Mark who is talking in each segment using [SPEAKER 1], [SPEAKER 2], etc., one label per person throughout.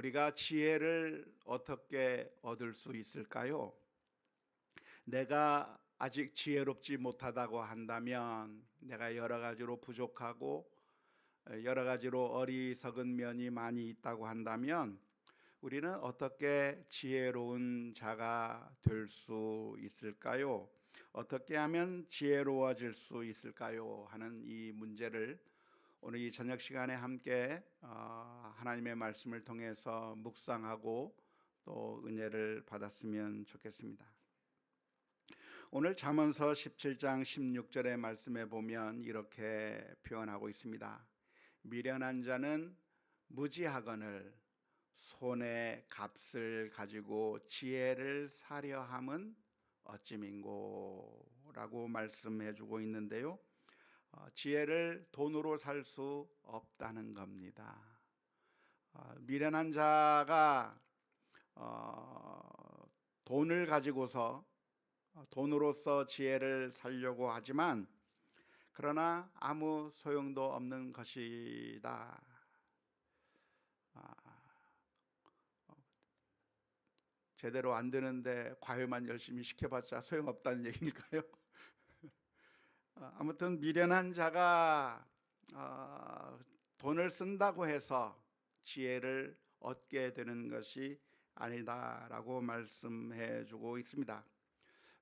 [SPEAKER 1] 우리가 지혜를 어떻게 얻을 수 있을까요? 내가 아직 지혜롭지 못하다고 한다면, 내가 여러 가지로 부족하고 여러 가지로 어리석은 면이 많이 있다고 한다면, 우리는 어떻게 지혜로운 자가 될 수 있을까요? 어떻게 하면 지혜로워질 수 있을까요? 하는 이 문제를 오늘 이 저녁 시간에 함께 하나님의 말씀을 통해서 묵상하고 또 은혜를 받았으면 좋겠습니다. 오늘 잠언서 17장 16절의 말씀에 보면 이렇게 표현하고 있습니다. 미련한 자는 무지하거늘 손에 값을 가지고 지혜를 사려 함은 어찌민고 라고 말씀해 주고 있는데요, 지혜를 돈으로 살 수 없다는 겁니다. 미련한 자가 돈을 가지고서 돈으로서 지혜를 살려고 하지만 그러나 아무 소용도 없는 것이다. 제대로 안 되는데 과외만 열심히 시켜봤자 소용없다는 얘기일까요? 아무튼 미련한 자가 돈을 쓴다고 해서 지혜를 얻게 되는 것이 아니다라고 말씀해 주고 있습니다.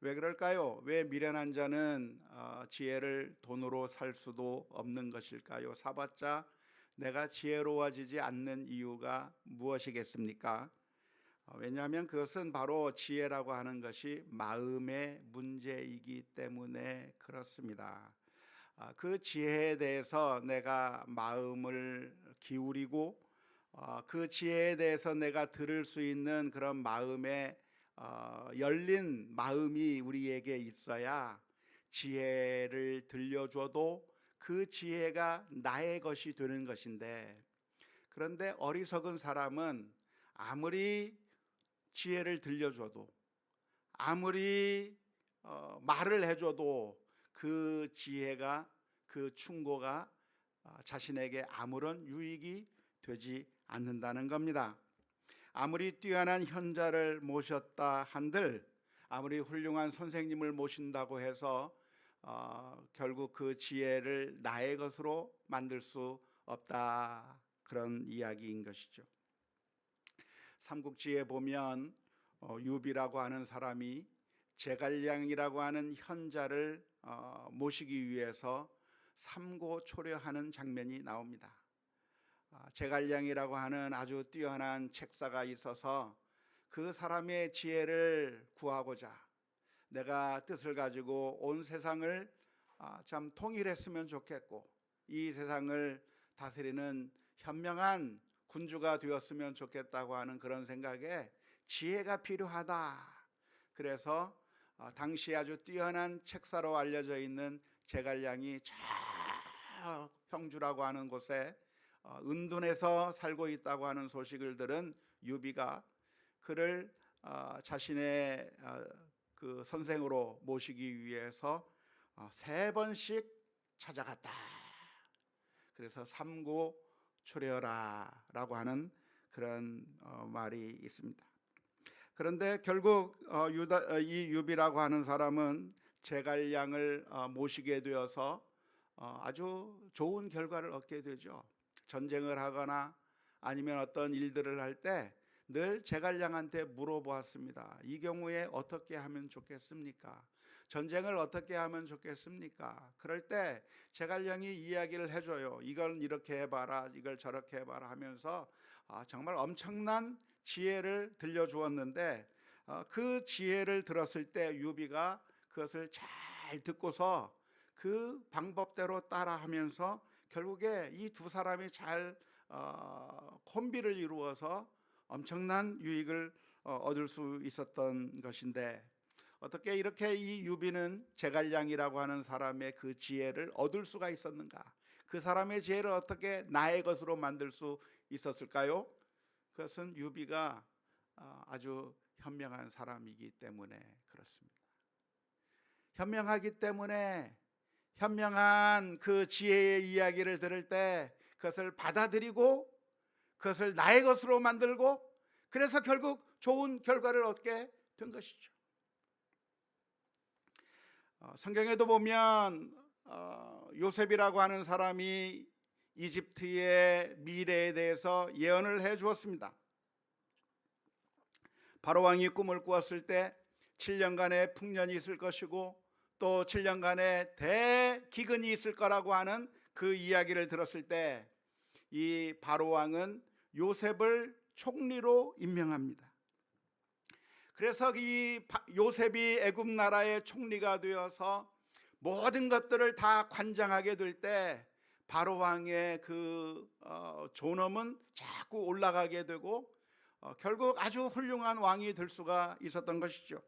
[SPEAKER 1] 왜 그럴까요? 왜 미련한 자는 지혜를 돈으로 살 수도 없는 것일까요? 사봤자 내가 지혜로워지지 않는 이유가 무엇이겠습니까? 왜냐하면 그것은 바로 지혜라고 하는 것이 마음의 문제이기 때문에 그렇습니다. 그 지혜에 대해서 내가 마음을 기울이고 그 지혜에 대해서 내가 들을 수 있는 그런 마음의 열린 마음이 우리에게 있어야 지혜를 들려줘도 그 지혜가 나의 것이 되는 것인데, 그런데 어리석은 사람은 아무리 지혜를 들려줘도 아무리 말을 해줘도 그 지혜가, 그 충고가 자신에게 아무런 유익이 되지 않는다는 겁니다. 아무리 뛰어난 현자를 모셨다 한들, 아무리 훌륭한 선생님을 모신다고 해서 결국 그 지혜를 나의 것으로 만들 수 없다, 그런 이야기인 것이죠. 삼국지에 보면 유비라고 하는 사람이 제갈량이라고 하는 현자를 모시기 위해서 삼고초려하는 장면이 나옵니다. 제갈량이라고 하는 아주 뛰어난 책사가 있어서 그 사람의 지혜를 구하고자 내가 뜻을 가지고 온 세상을 참 통일했으면 좋겠고 이 세상을 다스리는 현명한 군주가 되었으면 좋겠다고 하는 그런 생각에 지혜가 필요하다. 그래서 당시 아주 뛰어난 책사로 알려져 있는 제갈량이 저 평주라고 하는 곳에 은둔해서 살고 있다고 하는 소식을 들은 유비가 그를 자신의 그 선생으로 모시기 위해서 3번씩 찾아갔다. 그래서 삼고초려라 라고 하는 그런 말이 있습니다. 그런데 결국 이 유비라고 하는 사람은 제갈량을 모시게 되어서 아주 좋은 결과를 얻게 되죠. 전쟁을 하거나 아니면 어떤 일들을 할 때 늘 제갈량한테 물어보았습니다. 이 경우에 어떻게 하면 좋겠습니까? 전쟁을 어떻게 하면 좋겠습니까? 그럴 때 제갈량이 이야기를 해줘요. 이걸 이렇게 해봐라, 이걸 저렇게 해봐라 하면서 정말 엄청난 지혜를 들려주었는데 그 지혜를 들었을 때 유비가 그것을 잘 듣고서 그 방법대로 따라하면서 결국에 이 두 사람이 잘 콤비를 이루어서 엄청난 유익을 얻을 수 있었던 것인데, 어떻게 이렇게 이 유비는 제갈량이라고 하는 사람의 그 지혜를 얻을 수가 있었는가? 그 사람의 지혜를 어떻게 나의 것으로 만들 수 있었을까요? 그것은 유비가 아주 현명한 사람이기 때문에 그렇습니다. 현명하기 때문에 현명한 그 지혜의 이야기를 들을 때 그것을 받아들이고 그것을 나의 것으로 만들고 그래서 결국 좋은 결과를 얻게 된 것이죠. 성경에도 보면 요셉이라고 하는 사람이 이집트의 미래에 대해서 예언을 해 주었습니다. 바로 왕이 꿈을 꾸었을 때 7년간의 풍년이 있을 것이고 또 7년간의 대기근이 있을 거라고 하는 그 이야기를 들었을 때 이 바로 왕은 요셉을 총리로 임명합니다. 그래서 이 요셉이 애굽 나라의 총리가 되어서 모든 것들을 다 관장하게 될 때 바로 왕의 그 존엄은 자꾸 올라가게 되고 결국 아주 훌륭한 왕이 될 수가 있었던 것이죠.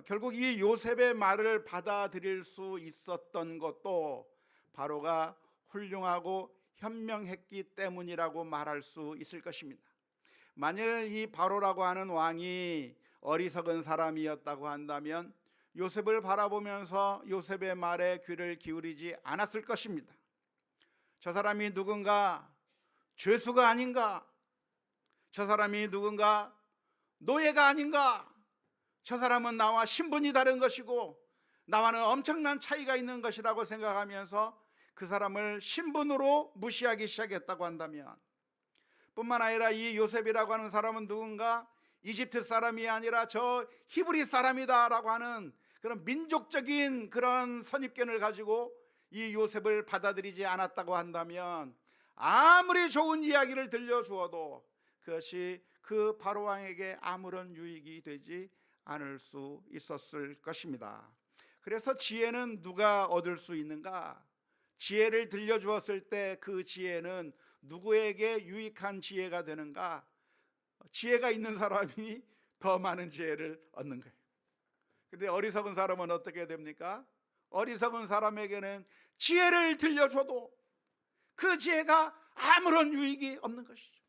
[SPEAKER 1] 결국 이 요셉의 말을 받아들일 수 있었던 것도 바로가 훌륭하고 현명했기 때문이라고 말할 수 있을 것입니다. 만일 이 바로라고 하는 왕이 어리석은 사람이었다고 한다면 요셉을 바라보면서 요셉의 말에 귀를 기울이지 않았을 것입니다. 저 사람이 누군가 죄수가 아닌가? 저 사람이 누군가 노예가 아닌가? 저 사람은 나와 신분이 다른 것이고 나와는 엄청난 차이가 있는 것이라고 생각하면서 그 사람을 신분으로 무시하기 시작했다고 한다면, 뿐만 아니라 이 요셉이라고 하는 사람은 누군가 이집트 사람이 아니라 저 히브리 사람이다라고 하는 그런 민족적인 그런 선입견을 가지고 이 요셉을 받아들이지 않았다고 한다면 아무리 좋은 이야기를 들려주어도 그것이 그 바로 왕에게 아무런 유익이 되지 않을 수 있었을 것입니다. 그래서 지혜는 누가 얻을 수 있는가? 지혜를 들려주었을 때 그 지혜는 누구에게 유익한 지혜가 되는가? 지혜가 있는 사람이 더 많은 지혜를 얻는 거예요. 그런데 어리석은 사람은 어떻게 됩니까? 어리석은 사람에게는 지혜를 들려줘도 그 지혜가 아무런 유익이 없는 것이죠.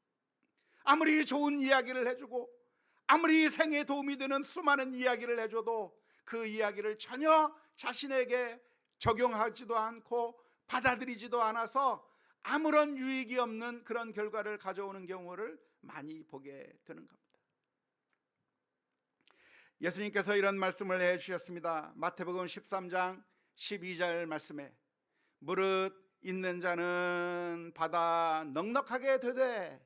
[SPEAKER 1] 아무리 좋은 이야기를 해주고 아무리 생에 도움이 되는 수많은 이야기를 해줘도 그 이야기를 전혀 자신에게 적용하지도 않고 받아들이지도 않아서 아무런 유익이 없는 그런 결과를 가져오는 경우를 많이 보게 되는 겁니다. 예수님께서 이런 말씀을 해주셨습니다. 마태복음 13장 12절 말씀에 무릇 있는 자는 받아 넉넉하게 되되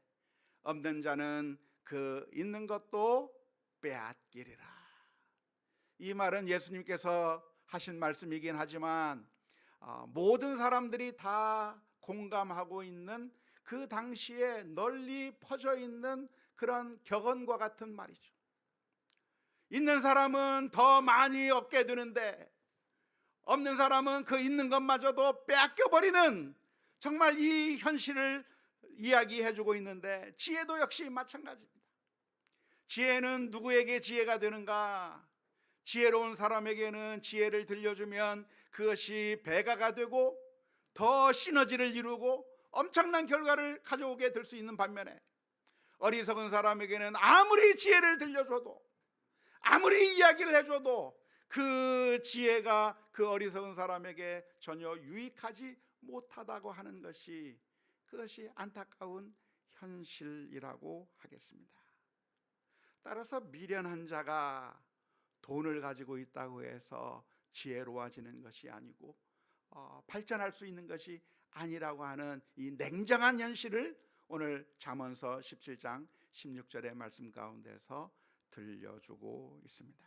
[SPEAKER 1] 없는 자는 그 있는 것도 빼앗기리라. 이 말은 예수님께서 하신 말씀이긴 하지만 모든 사람들이 다 공감하고 있는 그 당시에 널리 퍼져 있는 그런 격언과 같은 말이죠. 있는 사람은 더 많이 얻게 되는데 없는 사람은 그 있는 것마저도 빼앗겨 버리는, 정말 이 현실을 이야기해 주고 있는데 지혜도 역시 마찬가지입니다. 지혜는 누구에게 지혜가 되는가? 지혜로운 사람에게는 지혜를 들려주면 그것이 배가가 되고 더 시너지를 이루고 엄청난 결과를 가져오게 될 수 있는 반면에 어리석은 사람에게는 아무리 지혜를 들려줘도 아무리 이야기를 해줘도 그 지혜가 그 어리석은 사람에게 전혀 유익하지 못하다고 하는 것이, 그것이 안타까운 현실이라고 하겠습니다. 따라서 미련한 자가 돈을 가지고 있다고 해서 지혜로워지는 것이 아니고 발전할 수 있는 것이 아니라고 하는 이 냉정한 현실을 오늘 잠언서 17장 16절의 말씀 가운데서 들려주고 있습니다.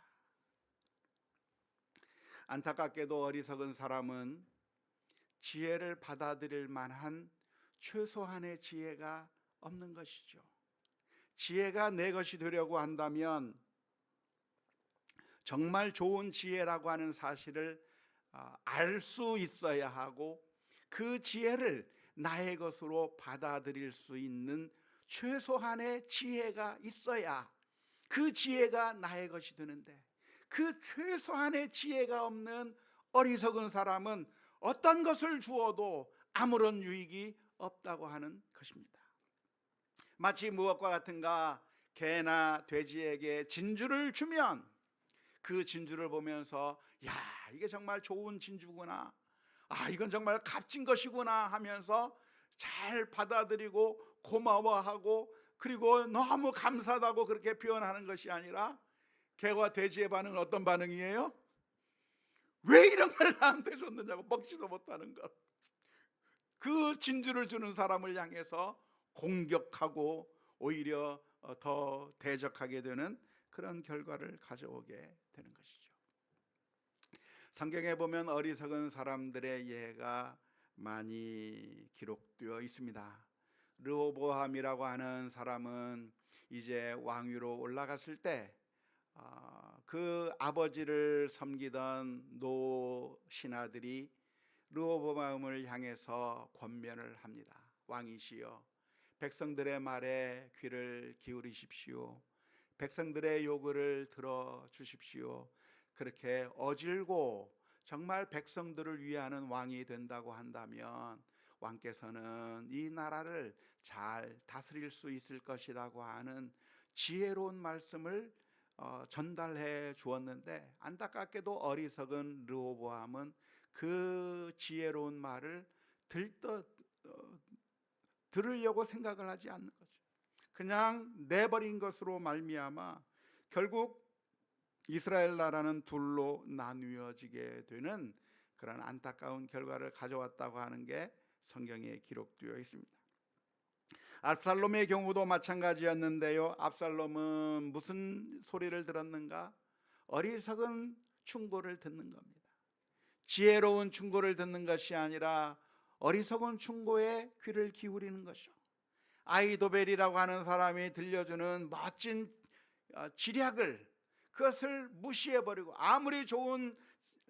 [SPEAKER 1] 안타깝게도 어리석은 사람은 지혜를 받아들일 만한 최소한의 지혜가 없는 것이죠. 지혜가 내 것이 되려고 한다면 정말 좋은 지혜라고 하는 사실을 알 수 있어야 하고 그 지혜를 나의 것으로 받아들일 수 있는 최소한의 지혜가 있어야 그 지혜가 나의 것이 되는데, 그 최소한의 지혜가 없는 어리석은 사람은 어떤 것을 주어도 아무런 유익이 없다고 하는 것입니다. 마치 무엇과 같은가? 개나 돼지에게 진주를 주면 그 진주를 보면서 야, 이게 정말 좋은 진주구나, 이건 정말 값진 것이구나 하면서 잘 받아들이고 고마워하고 그리고 너무 감사하다고 그렇게 표현하는 것이 아니라 개와 돼지의 반응은 어떤 반응이에요? 왜 이런 걸 나한테 줬느냐고, 먹지도 못하는 걸. 그 진주를 주는 사람을 향해서 공격하고 오히려 더 대적하게 되는 그런 결과를 가져오게 되는 것이죠. 성경에 보면 어리석은 사람들의 예가 많이 기록되어 있습니다. 르호보암이라고 하는 사람은 이제 왕위로 올라갔을 때 그 아버지를 섬기던 노 신하들이 르호보암을 향해서 권면을 합니다. 왕이시여, 백성들의 말에 귀를 기울이십시오. 백성들의 요구를 들어주십시오. 그렇게 어질고 정말 백성들을 위하는 왕이 된다고 한다면 왕께서는 이 나라를 잘 다스릴 수 있을 것이라고 하는 지혜로운 말씀을 전달해 주었는데, 안타깝게도 어리석은 르호보암은 그 지혜로운 말을 들으려고 생각을 하지 않는 거죠. 그냥 내버린 것으로 말미암아 결국 이스라엘 나라는 둘로 나뉘어지게 되는 그런 안타까운 결과를 가져왔다고 하는 게 성경에 기록되어 있습니다. 압살롬의 경우도 마찬가지였는데요. 압살롬은 무슨 소리를 들었는가? 어리석은 충고를 듣는 겁니다. 지혜로운 충고를 듣는 것이 아니라 어리석은 충고에 귀를 기울이는 것이죠. 아이도벨이라고 하는 사람이 들려주는 멋진 지략을, 그것을 무시해버리고, 아무리 좋은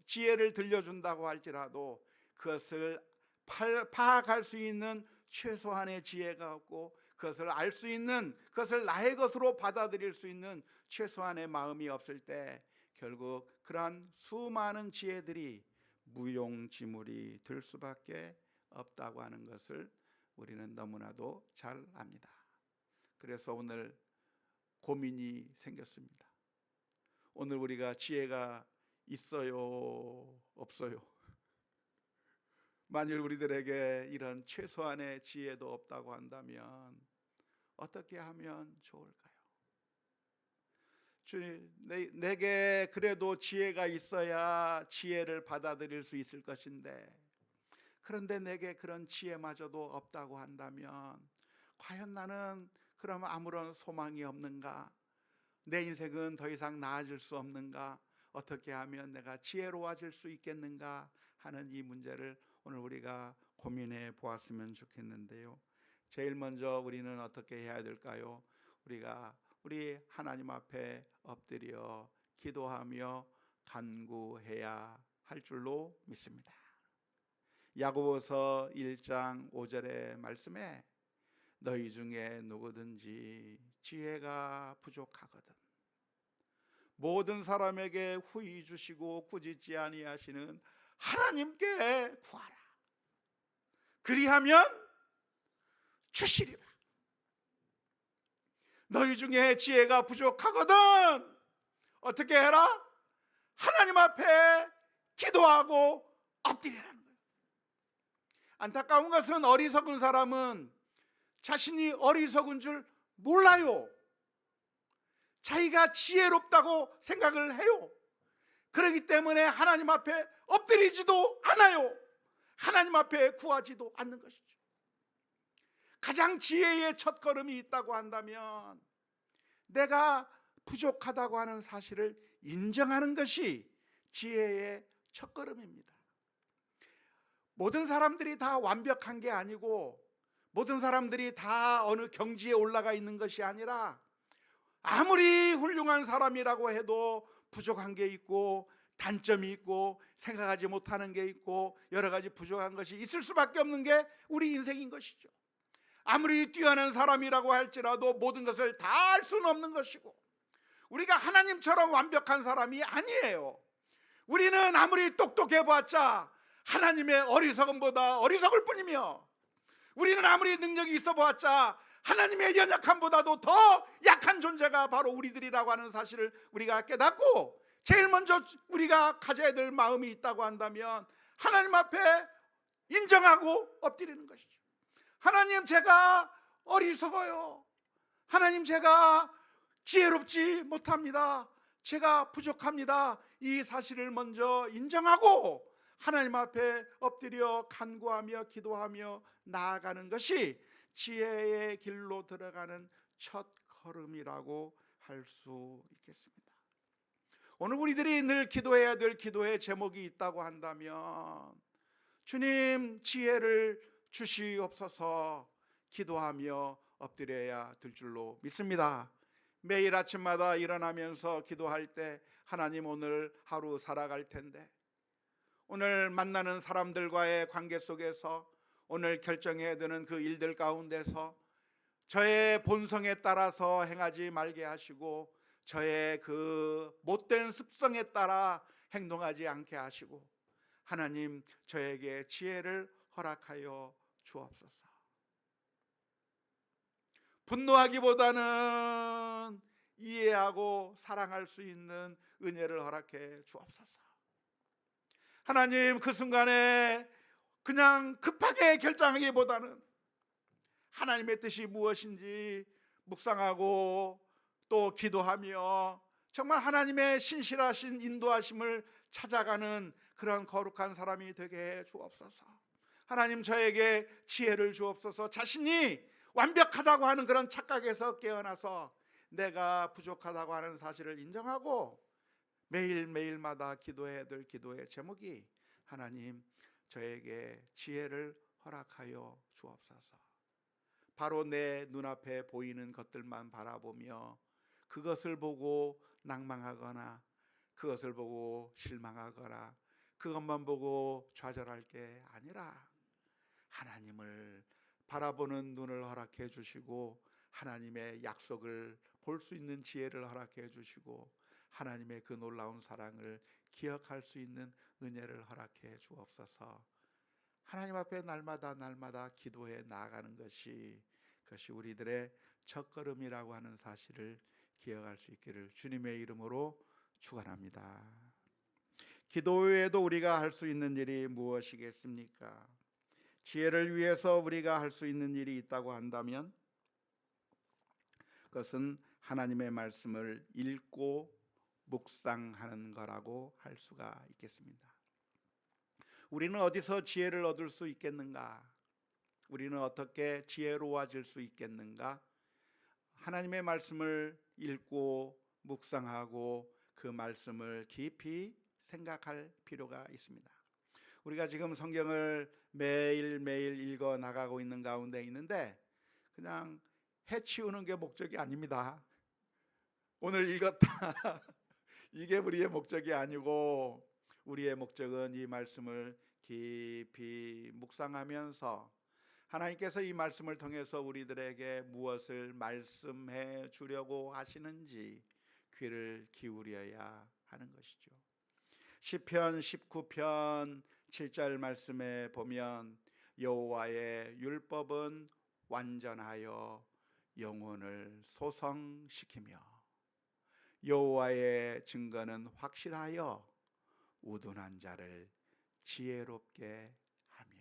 [SPEAKER 1] 지혜를 들려준다고 할지라도 그것을 파악할 수 있는 최소한의 지혜가 없고, 그것을 알 수 있는, 그것을 나의 것으로 받아들일 수 있는 최소한의 마음이 없을 때 결국 그러한 수많은 지혜들이 무용지물이 될 수밖에 없다고 하는 것을 우리는 너무나도 잘 압니다. 그래서 오늘 고민이 생겼습니다. 오늘 우리가 지혜가 있어요, 없어요? 만일 우리들에게 이런 최소한의 지혜도 없다고 한다면 어떻게 하면 좋을까요? 주님, 내게 그래도 지혜가 있어야 지혜를 받아들일 수 있을 것인데, 그런데 내게 그런 지혜마저도 없다고 한다면 과연 나는 그럼 아무런 소망이 없는가? 내 인생은 더 이상 나아질 수 없는가? 어떻게 하면 내가 지혜로워질 수 있겠는가 하는 이 문제를 오늘 우리가 고민해 보았으면 좋겠는데요. 제일 먼저 우리는 어떻게 해야 될까요? 우리 하나님 앞에 엎드려 기도하며 간구해야 할 줄로 믿습니다. 야고보서 1장 5절의 말씀에 너희 중에 누구든지 지혜가 부족하거든 모든 사람에게 후히 주시고 꾸짖지 아니하시는 하나님께 구하라. 그리하면 주시리라. 너희 중에 지혜가 부족하거든 어떻게 해라? 하나님 앞에 기도하고 엎드리라는 거예요. 안타까운 것은 어리석은 사람은 자신이 어리석은 줄 몰라요. 자기가 지혜롭다고 생각을 해요. 그렇기 때문에 하나님 앞에 엎드리지도 않아요. 하나님 앞에 구하지도 않는 것이죠. 가장 지혜의 첫걸음이 있다고 한다면 내가 부족하다고 하는 사실을 인정하는 것이 지혜의 첫걸음입니다. 모든 사람들이 다 완벽한 게 아니고, 모든 사람들이 다 어느 경지에 올라가 있는 것이 아니라, 아무리 훌륭한 사람이라고 해도 부족한 게 있고 단점이 있고 생각하지 못하는 게 있고 여러 가지 부족한 것이 있을 수밖에 없는 게 우리 인생인 것이죠. 아무리 뛰어난 사람이라고 할지라도 모든 것을 다 알 수는 없는 것이고, 우리가 하나님처럼 완벽한 사람이 아니에요. 우리는 아무리 똑똑해봤자 하나님의 어리석음보다 어리석을 뿐이며, 우리는 아무리 능력이 있어봤자 하나님의 연약함보다도 더 약한 존재가 바로 우리들이라고 하는 사실을 우리가 깨닫고, 제일 먼저 우리가 가져야 될 마음이 있다고 한다면 하나님 앞에 인정하고 엎드리는 것이죠. 하나님, 제가 어리석어요. 하나님, 제가 지혜롭지 못합니다. 제가 부족합니다. 이 사실을 먼저 인정하고 하나님 앞에 엎드려 간구하며 기도하며 나아가는 것이 지혜의 길로 들어가는 첫 걸음이라고 할 수 있겠습니다. 오늘 우리들이 늘 기도해야 될 기도의 제목이 있다고 한다면, 주님 지혜를 주시옵소서 기도하며 엎드려야 될 줄로 믿습니다. 매일 아침마다 일어나면서 기도할 때, 하나님, 오늘 하루 살아갈 텐데, 오늘 만나는 사람들과의 관계 속에서, 오늘 결정해야 되는 그 일들 가운데서 저의 본성에 따라서 행하지 말게 하시고, 저의 그 못된 습성에 따라 행동하지 않게 하시고, 하나님, 저에게 지혜를 허락하여 주옵소서. 분노하기보다는 이해하고 사랑할 수 있는 은혜를 허락해 주옵소서. 하나님, 그 순간에 그냥 급하게 결정하기보다는 하나님의 뜻이 무엇인지 묵상하고 또 기도하며 정말 하나님의 신실하신 인도하심을 찾아가는 그런 거룩한 사람이 되게 해 주옵소서. 하나님, 저에게 지혜를 주옵소서. 자신이 완벽하다고 하는 그런 착각에서 깨어나서 내가 부족하다고 하는 사실을 인정하고 매일매일마다 기도해야 될 기도의 제목이, 하나님, 저에게 지혜를 허락하여 주옵소서. 바로 내 눈앞에 보이는 것들만 바라보며 그것을 보고 낭망하거나 그것을 보고 실망하거나 그것만 보고 좌절할 게 아니라, 하나님을 바라보는 눈을 허락해 주시고, 하나님의 약속을 볼 수 있는 지혜를 허락해 주시고, 하나님의 그 놀라운 사랑을 기억할 수 있는 은혜를 허락해 주옵소서. 하나님 앞에 날마다 기도해 나아가는 것이, 그것이 우리들의 첫걸음이라고 하는 사실을 기억할 수 있기를 주님의 이름으로 축원합니다. 기도 외에도 우리가 할 수 있는 일이 무엇이겠습니까? 지혜를 위해서 우리가 할 수 있는 일이 있다고 한다면, 그것은 하나님의 말씀을 읽고 묵상하는 거라고 할 수가 있겠습니다. 우리는 어디서 지혜를 얻을 수 있겠는가? 우리는 어떻게 지혜로워질 수 있겠는가? 하나님의 말씀을 읽고 묵상하고 그 말씀을 깊이 생각할 필요가 있습니다. 우리가 지금 성경을 매일매일 읽어 나가고 있는 가운데 있는데, 그냥 해치우는 게 목적이 아닙니다. 오늘 읽었다 이게 우리의 목적이 아니고, 우리의 목적은 이 말씀을 깊이 묵상하면서 하나님께서 이 말씀을 통해서 우리들에게 무엇을 말씀해 주려고 하시는지 귀를 기울여야 하는 것이죠. 시편 19편 7절 말씀에 보면, 여호와의 율법은 완전하여 영혼을 소성시키며 여호와의 증거는 확실하여 우둔한 자를 지혜롭게 하며.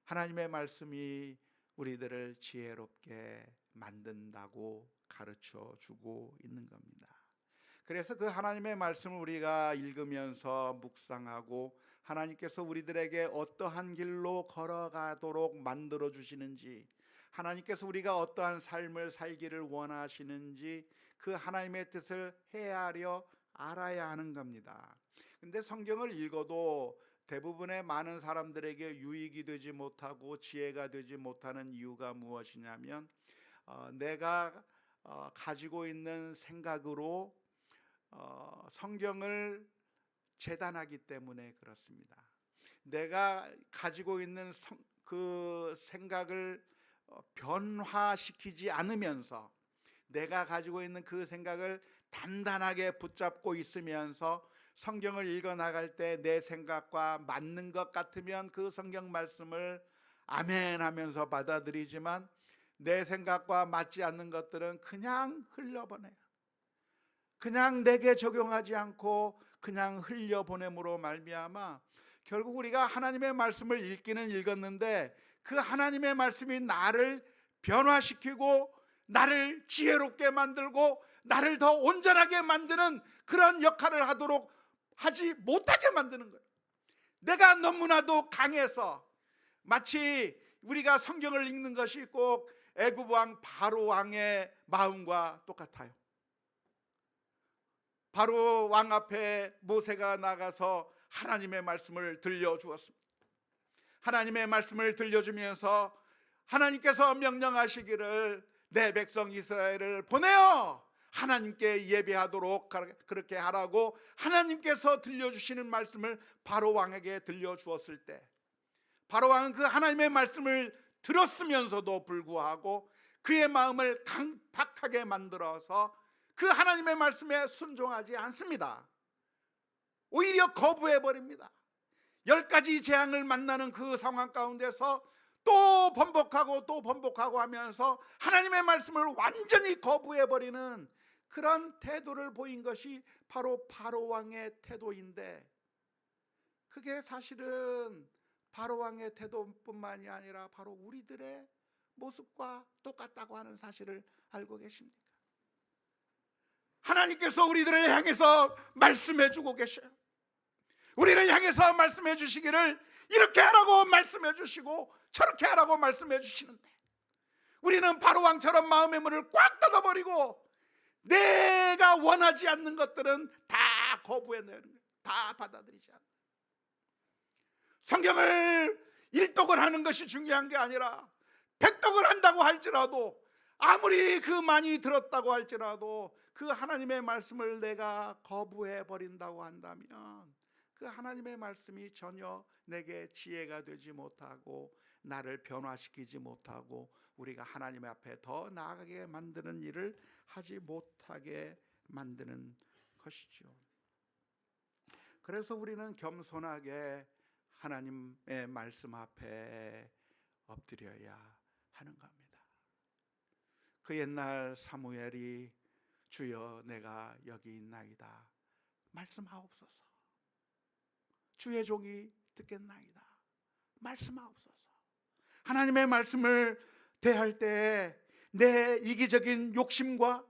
[SPEAKER 1] 하나님의 말씀이 우리들을 지혜롭게 만든다고 가르쳐 주고 있는 겁니다. 그래서 그 하나님의 말씀을 우리가 읽으면서 묵상하고, 하나님께서 우리들에게 어떠한 길로 걸어가도록 만들어 주시는지, 하나님께서 우리가 어떠한 삶을 살기를 원하시는지 그 하나님의 뜻을 헤아려 알아야 하는 겁니다. 근데 성경을 읽어도 대부분의 많은 사람들에게 유익이 되지 못하고 지혜가 되지 못하는 이유가 무엇이냐면, 내가 가지고 있는 생각으로 성경을 재단하기 때문에 그렇습니다. 내가 가지고 있는 그 생각을 변화시키지 않으면서, 내가 가지고 있는 그 생각을 단단하게 붙잡고 있으면서 성경을 읽어 나갈 때 내 생각과 맞는 것 같으면 그 성경 말씀을 아멘 하면서 받아들이지만, 내 생각과 맞지 않는 것들은 그냥 흘려보내요. 그냥 내게 적용하지 않고 그냥 흘려보냄으로 말미암아 결국 우리가 하나님의 말씀을 읽기는 읽었는데 그 하나님의 말씀이 나를 변화시키고 나를 지혜롭게 만들고 나를 더 온전하게 만드는 그런 역할을 하도록 하지 못하게 만드는 거예요. 내가 너무나도 강해서, 마치 우리가 성경을 읽는 것이 꼭 애굽 왕 바로 왕의 마음과 똑같아요. 바로 왕 앞에 모세가 나가서 하나님의 말씀을 들려주었습니다. 하나님의 말씀을 들려주면서 하나님께서 명령하시기를 내 백성 이스라엘을 보내어 하나님께 예배하도록 그렇게 하라고 하나님께서 들려주시는 말씀을 바로 왕에게 들려주었을 때, 바로 왕은 그 하나님의 말씀을 들었으면서도 불구하고 그의 마음을 강팍하게 만들어서 그 하나님의 말씀에 순종하지 않습니다. 오히려 거부해버립니다. 10가지 재앙을 만나는 그 상황 가운데서 또 번복하고 또 번복하고 하면서 하나님의 말씀을 완전히 거부해버리는 그런 태도를 보인 것이 바로 바로왕의 태도인데, 그게 사실은 바로왕의 태도뿐만이 아니라 바로 우리들의 모습과 똑같다고 하는 사실을 알고 계십니까? 하나님께서 우리들을 향해서 말씀해 주고 계셔요. 우리를 향해서 말씀해 주시기를 이렇게 하라고 말씀해 주시고 저렇게 하라고 말씀해 주시는데, 우리는 바로왕처럼 마음의 문을 꽉 닫아버리고 내가 원하지 않는 것들은 다 거부해내는 거예요. 다 받아들이지 않는 거예요. 성경을 일독을 하는 것이 중요한 게 아니라 100독을 한다고 할지라도, 아무리 그 많이 들었다고 할지라도 그 하나님의 말씀을 내가 거부해 버린다고 한다면 그 하나님의 말씀이 전혀 내게 지혜가 되지 못하고 나를 변화시키지 못하고 우리가 하나님 앞에 더 나아가게 만드는 일을 하지 못하게 만드는 것이죠. 그래서 우리는 겸손하게 하나님의 말씀 앞에 엎드려야 하는 겁니다. 그 옛날 사무엘이 주여 내가 여기 있나이다 말씀하옵소서, 주의 종이 듣겠나이다 말씀하옵소서. 하나님의 말씀을 대할 때 내 이기적인 욕심과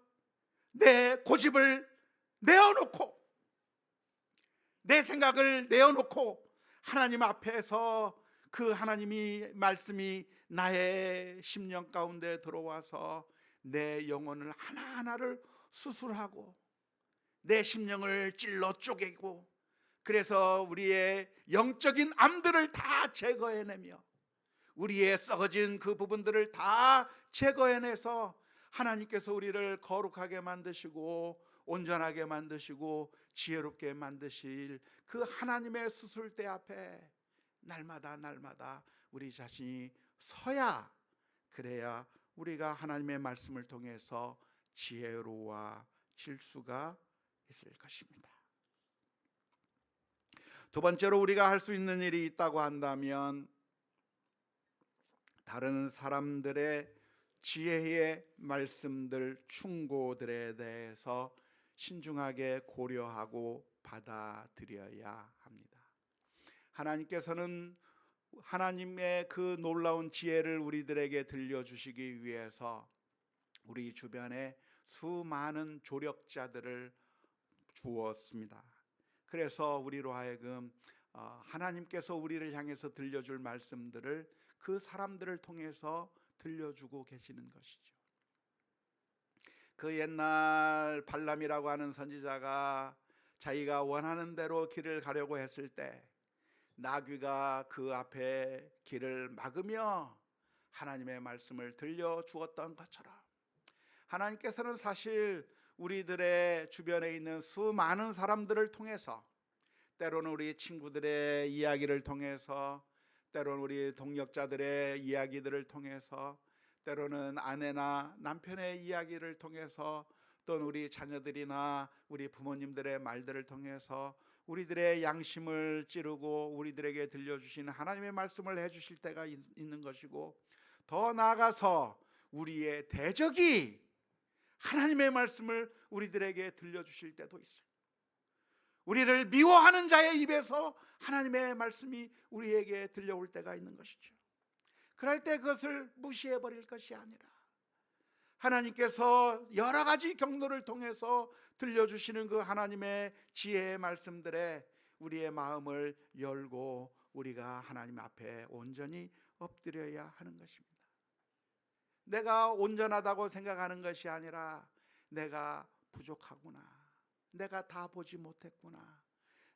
[SPEAKER 1] 내 고집을 내어놓고, 내 생각을 내어놓고 하나님 앞에서 그 하나님이 말씀이 나의 심령 가운데 들어와서 내 영혼을 하나하나를 수술하고 내 심령을 찔러 쪼개고, 그래서 우리의 영적인 암들을 다 제거해내며 우리의 썩어진 그 부분들을 다 제거해내서 하나님께서 우리를 거룩하게 만드시고 온전하게 만드시고 지혜롭게 만드실 그 하나님의 수술대 앞에 날마다 날마다 우리 자신이 서야, 그래야 우리가 하나님의 말씀을 통해서 지혜로워질 수가 있을 것입니다. 두 번째로 우리가 할 수 있는 일이 있다고 한다면, 다른 사람들의 지혜의 말씀들, 충고들에 대해서 신중하게 고려하고 받아들여야 합니다. 하나님께서는 하나님의 그 놀라운 지혜를 우리들에게 들려주시기 위해서 우리 주변에 수많은 조력자들을 주었습니다. 그래서 우리로 하여금 하나님께서 우리를 향해서 들려줄 말씀들을 그 사람들을 통해서 들려주고 계시는 것이죠. 그 옛날 발람이라고 하는 선지자가 자기가 원하는 대로 길을 가려고 했을 때 나귀가 그 앞에 길을 막으며 하나님의 말씀을 들려주었던 것처럼, 하나님께서는 사실 우리들의 주변에 있는 수많은 사람들을 통해서, 때로는 우리 친구들의 이야기를 통해서, 때로는 우리 동역자들의 이야기들을 통해서, 때로는 아내나 남편의 이야기를 통해서, 또는 우리 자녀들이나 우리 부모님들의 말들을 통해서 우리들의 양심을 찌르고 우리들에게 들려주신 하나님의 말씀을 해주실 때가 있는 것이고, 더 나아가서 우리의 대적이 하나님의 말씀을 우리들에게 들려주실 때도 있어요. 우리를 미워하는 자의 입에서 하나님의 말씀이 우리에게 들려올 때가 있는 것이죠. 그럴 때 그것을 무시해 버릴 것이 아니라 하나님께서 여러 가지 경로를 통해서 들려주시는 그 하나님의 지혜의 말씀들에 우리의 마음을 열고 우리가 하나님 앞에 온전히 엎드려야 하는 것입니다. 내가 온전하다고 생각하는 것이 아니라 내가 부족하구나, 내가 다 보지 못했구나,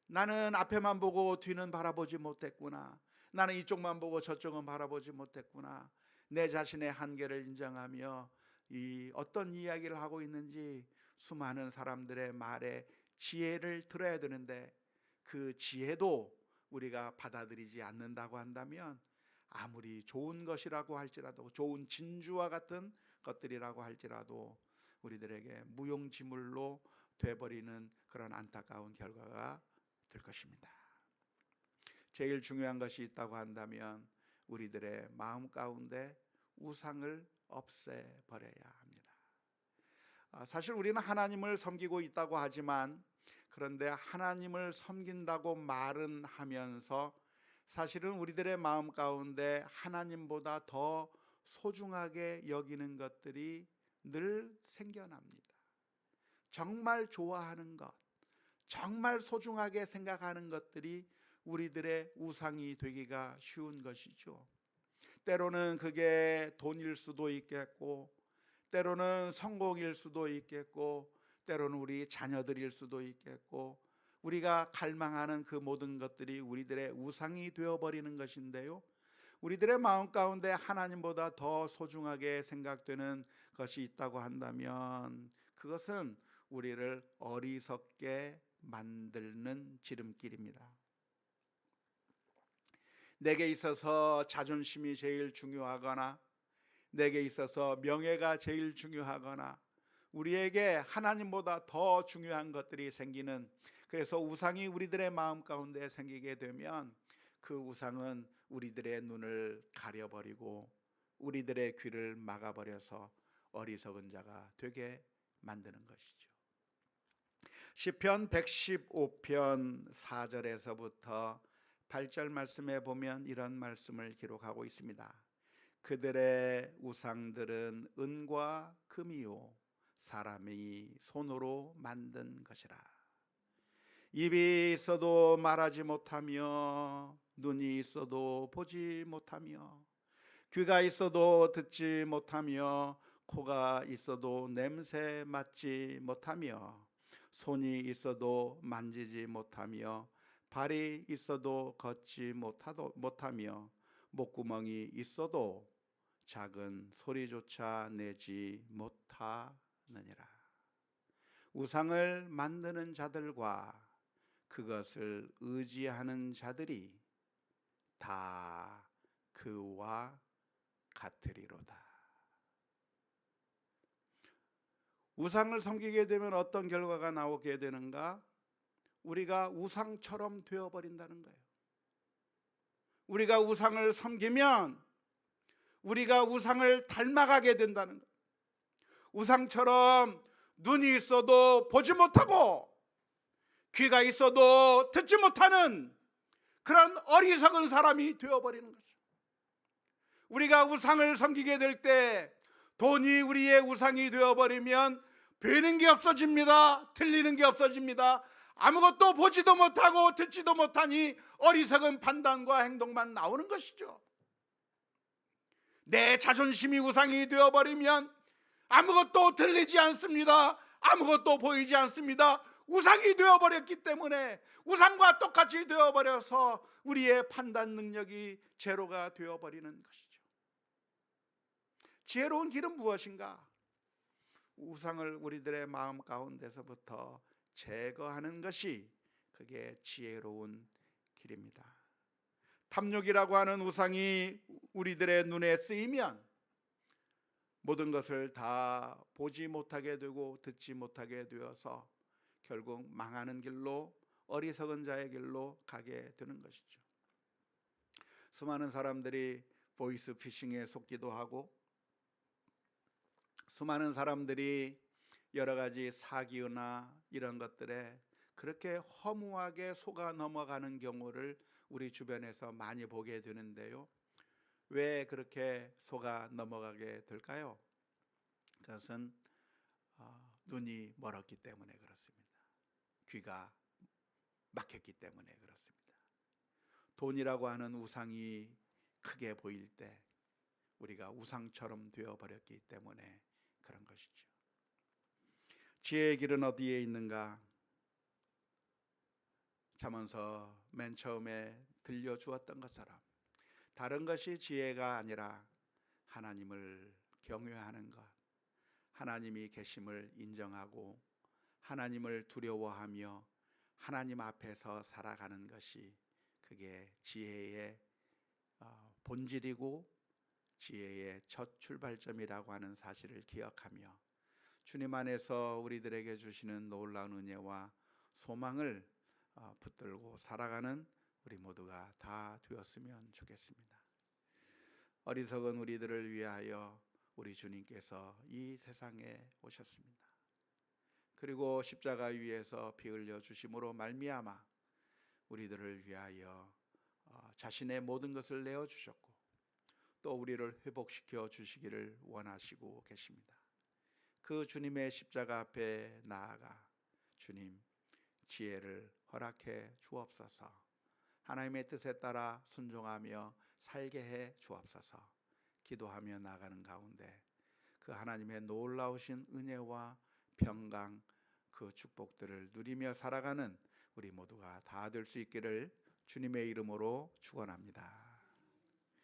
[SPEAKER 1] 나는 앞에만 보고 뒤는 바라보지 못했구나, 나는 이쪽만 보고 저쪽은 바라보지 못했구나, 내 자신의 한계를 인정하며 이 어떤 이야기를 하고 있는지 수많은 사람들의 말에 지혜를 들어야 되는데 그 지혜도 우리가 받아들이지 않는다고 한다면 아무리 좋은 것이라고 할지라도, 좋은 진주와 같은 것들이라고 할지라도 우리들에게 무용지물로 돼버리는 그런 안타까운 결과가 될 것입니다. 제일 중요한 것이 있다고 한다면 우리들의 마음 가운데 우상을 없애버려야 합니다. 사실 우리는 하나님을 섬기고 있다고 하지만, 그런데 하나님을 섬긴다고 말은 하면서 사실은 우리들의 마음 가운데 하나님보다 더 소중하게 여기는 것들이 늘 생겨납니다. 정말 좋아하는 것, 정말 소중하게 생각하는 것들이 우리들의 우상이 되기가 쉬운 것이죠. 때로는 그게 돈일 수도 있겠고, 때로는 성공일 수도 있겠고, 때로는 우리 자녀들일 수도 있겠고, 우리가 갈망하는 그 모든 것들이 우리들의 우상이 되어버리는 것인데요, 우리들의 마음 가운데 하나님보다 더 소중하게 생각되는 것이 있다고 한다면 그것은 우리를 어리석게 만드는 지름길입니다. 내게 있어서 자존심이 제일 중요하거나, 내게 있어서 명예가 제일 중요하거나, 우리에게 하나님보다 더 중요한 것들이 생기는, 그래서 우상이 우리들의 마음 가운데 생기게 되면 그 우상은 우리들의 눈을 가려버리고 우리들의 귀를 막아버려서 어리석은 자가 되게 만드는 것이죠. 시편 115편 4절에서부터 8절 말씀에 보면 이런 말씀을 기록하고 있습니다. 그들의 우상들은 은과 금이요 사람이 손으로 만든 것이라. 입이 있어도 말하지 못하며, 눈이 있어도 보지 못하며, 귀가 있어도 듣지 못하며, 코가 있어도 냄새 맡지 못하며, 손이 있어도 만지지 못하며, 발이 있어도 걷지 못하며, 목구멍이 있어도 작은 소리조차 내지 못하느니라. 우상을 만드는 자들과 그것을 의지하는 자들이 다 그와 같으리로다. 우상을 섬기게 되면 어떤 결과가 나오게 되는가? 우리가 우상처럼 되어버린다는 거예요. 우리가 우상을 섬기면 우리가 우상을 닮아가게 된다는 거예요. 우상처럼 눈이 있어도 보지 못하고 귀가 있어도 듣지 못하는 그런 어리석은 사람이 되어버리는 거죠. 우리가 우상을 섬기게 될 때 돈이 우리의 우상이 되어버리면 배는 게 없어집니다. 틀리는 게 없어집니다. 아무것도 보지도 못하고 듣지도 못하니 어리석은 판단과 행동만 나오는 것이죠. 내 자존심이 우상이 되어버리면 아무것도 들리지 않습니다. 아무것도 보이지 않습니다. 우상이 되어버렸기 때문에 우상과 똑같이 되어버려서 우리의 판단 능력이 제로가 되어버리는 것이죠. 지혜로운 길은 무엇인가? 우상을 우리들의 마음 가운데서부터 제거하는 것이 그게 지혜로운 길입니다. 탐욕이라고 하는 우상이 우리들의 눈에 쓰이면 모든 것을 다 보지 못하게 되고 듣지 못하게 되어서 결국 망하는 길로, 어리석은 자의 길로 가게 되는 것이죠. 수많은 사람들이 보이스 피싱에 속기도 하고, 수많은 사람들이 여러 가지 사기나 이런 것들에 그렇게 허무하게 속아 넘어가는 경우를 우리 주변에서 많이 보게 되는데요, 왜 그렇게 속아 넘어가게 될까요? 그것은 눈이 멀었기 때문에 그렇습니다. 귀가 막혔기 때문에 그렇습니다. 돈이라고 하는 우상이 크게 보일 때 우리가 우상처럼 되어버렸기 때문에 그런 것이죠. 지혜의 길은 어디에 있는가? 잠언서 맨 처음에 들려주었던 것처럼 다른 것이 지혜가 아니라 하나님을 경외하는 것, 하나님이 계심을 인정하고 하나님을 두려워하며 하나님 앞에서 살아가는 것이 그게 지혜의 본질이고 지혜의 첫 출발점이라고 하는 사실을 기억하며 주님 안에서 우리들에게 주시는 놀라운 은혜와 소망을 붙들고 살아가는 우리 모두가 다 되었으면 좋겠습니다. 어리석은 우리들을 위하여 우리 주님께서 이 세상에 오셨습니다. 그리고 십자가 위에서 피 흘려 주심으로 말미암아 우리들을 위하여 자신의 모든 것을 내어 주셨고 또 우리를 회복시켜 주시기를 원하시고 계십니다. 그 주님의 십자가 앞에 나아가 주님 지혜를 허락해 주옵소서. 하나님의 뜻에 따라 순종하며 살게 해 주옵소서. 기도하며 나가는 가운데 그 하나님의 놀라우신 은혜와 평강 그 축복들을 누리며 살아가는 우리 모두가 다 될 수 있기를 주님의 이름으로 축원합니다.